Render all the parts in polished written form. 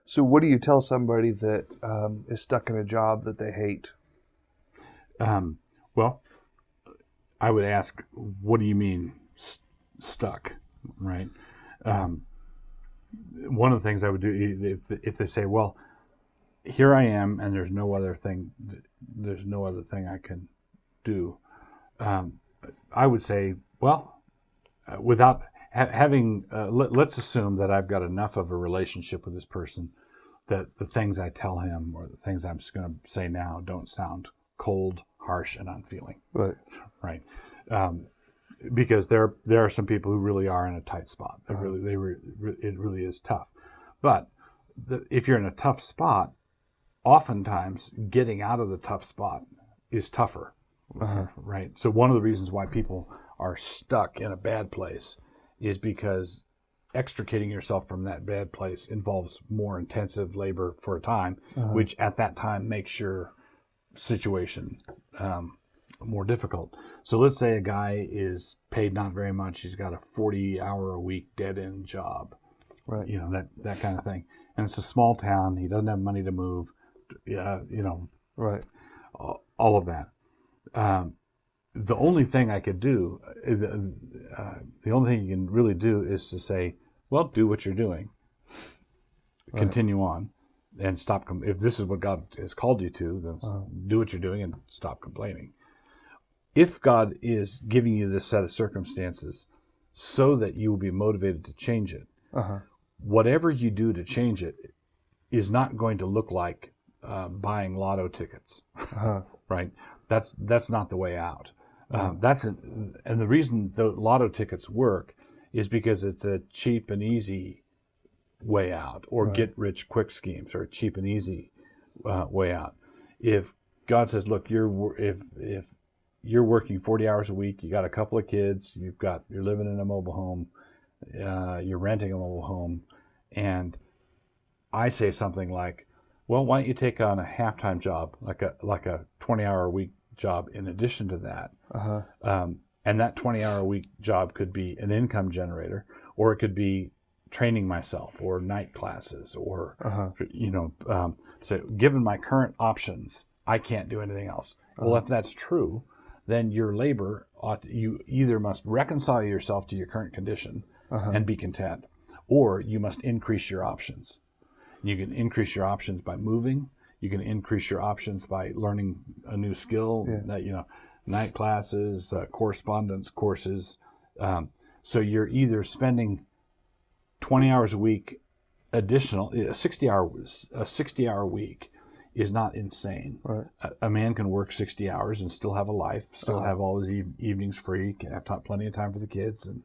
So what do you tell somebody that is stuck in a job that they hate? Well, I would ask, what do you mean stuck, right? One of the things I would do if they say, well, here I am, and there's no other thing I can do. I would say, well, without having, let's assume that I've got enough of a relationship with this person that the things I tell him or the things I'm just going to say now don't sound cold, harsh, and unfeeling. Right. Right. Because there are some people who really are in a tight spot. It really is tough. But if you're in a tough spot, oftentimes getting out of the tough spot is tougher. Right. So one of the reasons why people are stuck in a bad place is because extricating yourself from that bad place involves more intensive labor for a time, which at that time makes your situation more difficult. So let's say a guy is paid not very much. He's got a 40-hour-a-week dead-end job, Right. That kind of thing. And it's a small town. He doesn't have money to move. Right. All of that. The only thing I could do, the only thing you can really do is to say, well, do what you're doing. Right. Continue on and stop. If this is what God has called you to, then do what you're doing and stop complaining. If God is giving you this set of circumstances so that you will be motivated to change it, whatever you do to change it is not going to look like buying lotto tickets, right? That's not the way out. And the reason the lotto tickets work is because it's a cheap and easy way out, or get rich quick schemes, or a cheap and easy way out. If God says, look, if you're working 40 hours a week, you got a couple of kids, you're living in a mobile home, you're renting a mobile home, and I say something like, well, why don't you take on a half-time job, like a 20-hour-a-week job in addition to that? And that 20-hour-a-week job could be an income generator, or it could be training myself, or night classes, or so given my current options, I can't do anything else. Well, if that's true, then your labor you either must reconcile yourself to your current condition and be content, or you must increase your options. You can increase your options by moving. You can increase your options by learning a new skill. Night classes, correspondence courses. So you're either spending 20 hours a week additional. A 60-hour week is not insane. Right. A man can work 60 hours and still have a life, still have all his evenings free, can have plenty of time for the kids, and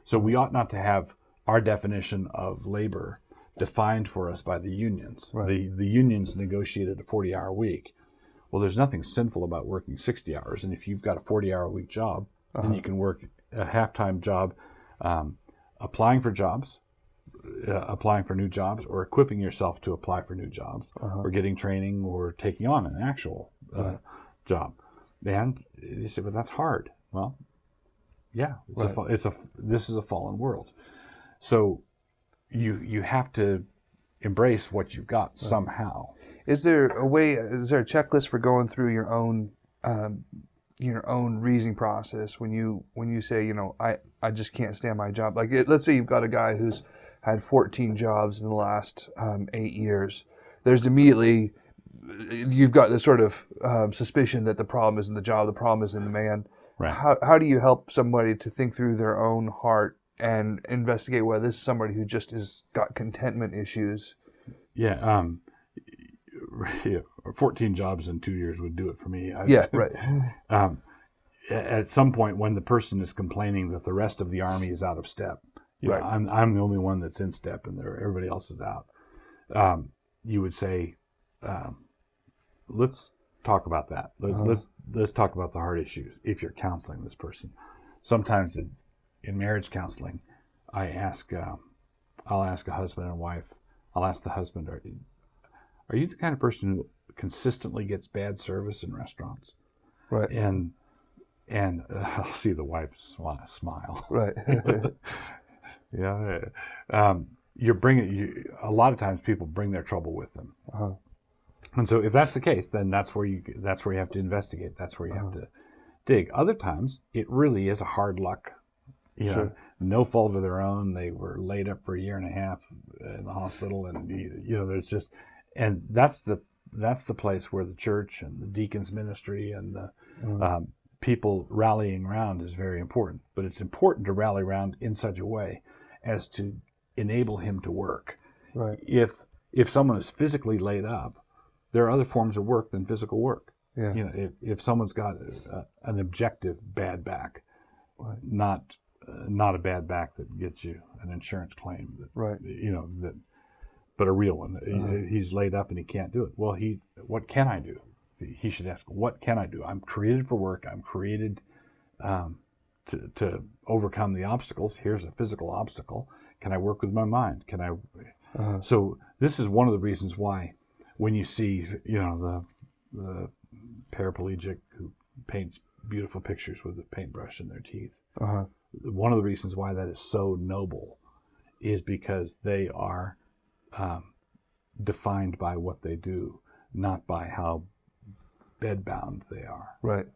So we ought not to have our definition of labor defined for us by the unions. Right. The unions negotiated a 40-hour week. Well, there's nothing sinful about working 60 hours, and if you've got a 40-hour week job, then you can work a half-time job, applying for jobs, applying for new jobs, or equipping yourself to apply for new jobs, or getting training, or taking on an actual job. And you say, but that's hard. Well, yeah, this is a fallen world. So you have to embrace what you've got somehow. Is there a checklist for going through your own reasoning process when you say, I just can't stand my job? Like, let's say you've got a guy who's had 14 jobs in the last 8 years. There's immediately, you've got this sort of suspicion that the problem isn't the job, the problem is in the man. Right. How do you help somebody to think through their own heart and investigate whether this is somebody who just has got contentment issues? Yeah. 14 jobs in 2 years would do it for me. Right. At some point, when the person is complaining that the rest of the army is out of step, Right. I'm the only one that's in step, and everybody else is out. You would say, let's talk about that. Let's talk about the hard issues. If you're counseling this person, sometimes in marriage counseling, I'll ask a husband and wife. I'll ask the husband, are you the kind of person who consistently gets bad service in restaurants? Right. And I'll see the wife smile. Right. Yeah. a lot of times people bring their trouble with them. Uh-huh. And so if that's the case, then that's where you have to investigate. That's where you have to dig. Other times it really is a hard luck. Sure. No fault of their own. They were laid up for a year and a half in the hospital, and there's just, and that's the place where the church and the deacons ministry and the people rallying around is very important. But it's important to rally around in such a way as to enable him to work. Right. If someone is physically laid up, there are other forms of work than physical work. Yeah. If someone's got an objective bad back, Right. not a bad back that gets you an insurance claim, Right. But a real one. He's laid up and he can't do it. Well, what can I do? He should ask, what can I do? I'm created for work. I'm created to overcome the obstacles. Here's a physical obstacle. Can I work with my mind? Can I? So this is one of the reasons why, when you see the paraplegic who paints beautiful pictures with a paintbrush in their teeth, one of the reasons why that is so noble is because they are defined by what they do, not by how bedbound they are. Right.